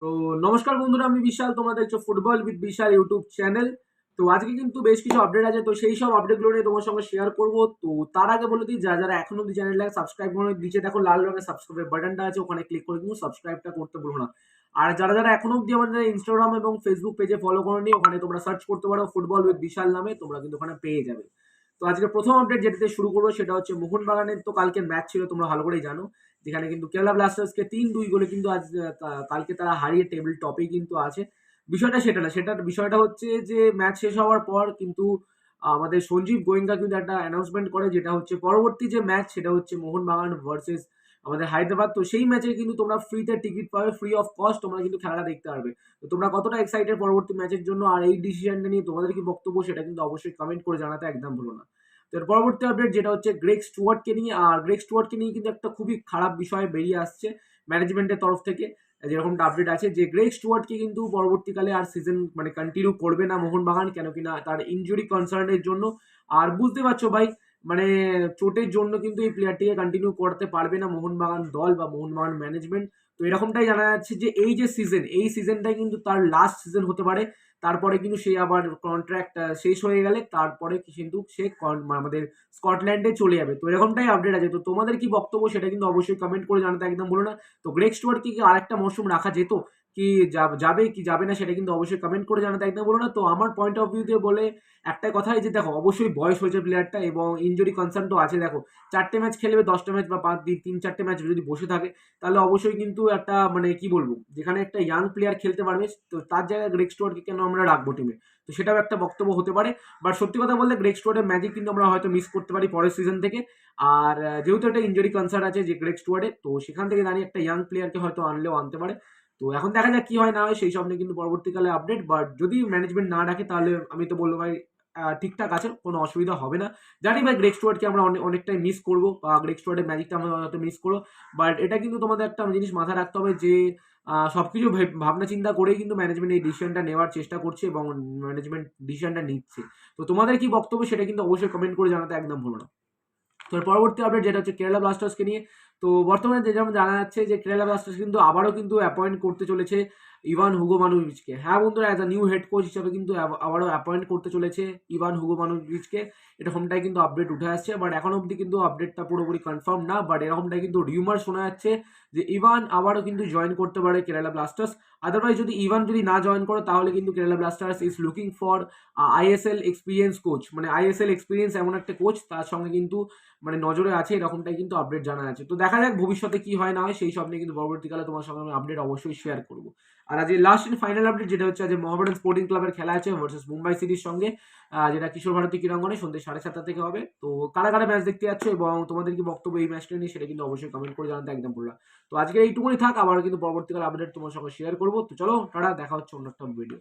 তো নমস্কার বন্ধুরা, আমি বিশাল। তোমরা দেখছো football with Vishal YouTube channel. তো আজকে কিন্তু বেশ কিছু আপডেট আছে, তো সেই সব আপডেটগুলো নিয়ে তোমার সঙ্গে শেয়ার করব। তো তার আগে বলে দিই, যারা যারা এখনো অব্দি চ্যানেলটাকে সাবস্ক্রাইব করে নিচে দেখো লাল রঙের সাবস্ক্রাইব বাটনটা আছে, ওখানে ক্লিক করে কিন্তু সাবস্ক্রাইবটা করতে ভুলো না। আর যারা যারা এখনো অব্দি আমাদের ইনস্টাগ্রাম এবং ফেসবুক পেজে ফলো করোনি, ওখানে তোমরা সার্চ করতে পারো ফুটবল উইথ বিশাল নামে, তোমরা কিন্তু ওখানে পেয়ে যাবে। তো আজকে প্রথম আপডেট যেটাতে শুরু করবো সেটা হচ্ছে মোহনবাগানের। তো কালকে ম্যাচ ছিল, তোমরা ভালো করেই জানো, যেখানে কিন্তু কেরালা ব্লাস্টার্সকে ৩-২ গোলে কিন্তু আজ কালকে তারা হারিয়ে টেবিল টপেই কিন্তু আছে। বিষয়টা সেটা না, সেটার বিষয়টা হচ্ছে যে ম্যাচ শেষ হওয়ার পর কিন্তু আমাদের সঞ্জীব গোয়েঙ্কা কিন্তু একটা অ্যানাউন্সমেন্ট করে, যেটা হচ্ছে পরবর্তী যে ম্যাচ সেটা হচ্ছে মোহনবাগান ভার্সেস আমাদের হায়দ্রাবাদ। তো সেই ম্যাচে কিন্তু তোমরা ফ্রিতে টিকিট পাবে, ফ্রি অফ কস্ট তোমরা কিন্তু খেলাটা দেখতে পারবে। তো তোমরা কতটা এক্সাইটেড পরবর্তী ম্যাচের জন্য, আর এই ডিসিশনটা নিয়ে তোমাদের কি বক্তব্য, সেটা কিন্তু অবশ্যই কমেন্ট করে জানাতে একদম ভুলো না। তো এর পরবর্তী আপডেট যেটা হচ্ছে গ্রেগ স্টুয়ার্টকে নিয়ে, আর গ্রেগ স্টুয়ার্টকে নিয়ে কিন্তু একটা খুবই খারাপ বিষয় বেরিয়ে আসছে ম্যানেজমেন্টের তরফ থেকে। যেরকমটা আপডেট আছে যে গ্রেগ স্টুয়ার্টকে কিন্তু পরবর্তীকালে আর সিজন মানে কন্টিনিউ করবে না মোহনবাগান, কেন কিনা তার ইনজুরি কনসার্নের জন্য। আর বুঝতে পারছো ভাই, মানে চোটের জন্য কিন্তু এই প্লেয়ারটিকে কন্টিনিউ করতে পারবে না মোহনবাগান দল বা মোহনবাগান ম্যানেজমেন্ট। তো এরকমটাই জানা যাচ্ছে যে এই যে সিজন, এই সিজনটাই কিন্তু তার লাস্ট সিজন হতে পারে। তারপরে কিন্তু সে আবার কন্ট্রাক্ট শেষ হয়ে গেলে তারপরে কিন্তু সে আমাদের স্কটল্যান্ডে চলে যাবে। তো এরকমটাই আপডেট আছে। তো তোমাদের কি বক্তব্য সেটা কিন্তু অবশ্যই কমেন্ট করে জানাতে একদম বলো না। তো গ্রেগ স্টুয়ার্ট কি আরেকটা মরশুম রাখা যেত, কি যাবে কি যাবে না, সেটা কিন্তু অবশ্যই কমেন্ট করে জানাতে একদম বলো না। তো আমার পয়েন্ট অফ ভিউ দিয়ে বলে একটাই কথাই, যে দেখো অবশ্যই বয়স হয়েছে প্লেয়ারটা এবং ইনজুরি কনসার্ন তো আছে। দেখো 4টে ম্যাচ খেলবে, 10টা ম্যাচ বা 3-4টে ম্যাচ যদি বসে থাকে, তাহলে অবশ্যই কিন্তু একটা মানে কি বলবো, যেখানে একটা ইয়াং প্লেয়ার খেলতে পারবে, তো তার জায়গায় গ্রেগ স্টুয়ার্টকে কেন আমরা রাখবো টিমে। তো সেটাও একটা বক্তব্য হতে পারে। বাট সত্যি কথা বলতে গ্রেগ স্টুয়ার্টের ম্যাজিক কিন্তু আমরা হয়তো মিস করতে পারি পরের সিজন থেকে। আর যেহেতু একটা ইনজুরি কনসার্ন আছে যে গ্রেগ স্টুয়ার্টের, তো সেখান থেকে দাঁড়িয়ে একটা ইয়াং প্লেয়ারকে হয়তো আনলেও আনতে পারে। তো এখন দেখা যাক কি হয় না হয়, সেই সব নিয়ে কিন্তু পরবর্তীকালে আপডেট। বাট যদি ম্যানেজমেন্ট না ডাকে, তাহলে আমি তো বলবো ভাই ঠিকঠাক আছে, কোনো অসুবিধা হবে না। জানি ভাই গ্রেগ স্টুয়ার্টকে আমরা অনেকটাই মিস করবো, বা গ্রেগ স্টুয়ার্টের ম্যাজিকটা আমরা হয়তো মিস করবো। বাট এটা কিন্তু তোমাদের একটা জিনিস মাথায় রাখতে হবে যে সবকিছু ভাবনা চিন্তা করেই কিন্তু ম্যানেজমেন্ট এই ডিসিশনটা নেওয়ার চেষ্টা করছে এবং ম্যানেজমেন্ট ডিসিশনটা নিচ্ছে। তো তোমাদের কি বক্তব্য সেটা কিন্তু অবশ্যই কমেন্ট করে জানাতে একদম ভুলো না। তো পরবর্তী আপডেট যেটা হচ্ছে কেরালা ব্লাস্টার্সকে নিয়ে। তো বর্তমানে যেমন জানা যাচ্ছে যে কেরালা ব্লাস্টার্স কিন্তু আবারও কিন্তু অ্যাপয়েন্ট করতে চলেছে ইভান হুগো মানুভিচকে। হ্যাঁ বন্ধুরা, as a new head coach হিসেবে কিন্তু আবারও অ্যাপয়েন্ট করতে চলেছে ইভান হুগো মানুভিচকে। এরকমটাই কিন্তু আপডেট উঠে আসছে, বাট এখন অবধি কিন্তু আপডেটটা পুরোপুরি কনফার্ম না। বাট এরকমটাই কিন্তু রিউমার শোনা যাচ্ছে যে ইভান আবারও কিন্তু জয়েন করতে পারে কেরালা ব্লাস্টার্স। আদারওয়াইজ যদি ইভান যদি না জয়েন করে, তাহলে কিন্তু Kerala Blasters is looking for ISL experience coach, মানে আইএসএল এক্সপিরিয়েন্স এমন একটা কোচ তার সঙ্গে কিন্তু মানে নজরে আছে, এরকমটাই কিন্তু আপডেট জানা আছে। তো দেখা যাক ভবিষ্যতে কি হয় না হয়, সেই সব নিয়ে কিন্তু পরবর্তীকালে তোমার সঙ্গে আমি আপডেট অবশ্যই শেয়ার করবো। আর আজ লাস্ট এন্ড ফাইনাল আপডেট যেটা হচ্ছে, আজ মোহামেডান স্পোর্টিং ক্লাবের খেলা আছে ভার্সেস মুম্বাই সিটির সঙ্গে, যেটা কিশোর ভারতী ক্রীড়াঙ্গনে সন্ধ্যে 7:30 থেকে হবে। তো কারা কারা ম্যাচ দেখতে যাচ্ছ এবং তোমাদের কি বক্তব্য এই ম্যাচটা নিয়ে, সেটা কিন্তু অবশ্যই কমেন্ট করে জানাতে একদম বললাম। তো আজকে এইটুকুনি থাক, আবার কিন্তু পরবর্তীকালে আপডেট তোমার সঙ্গে শেয়ার করবো। তো চলো টাটা, দেখা হচ্ছে অন্য একটা ভিডিও।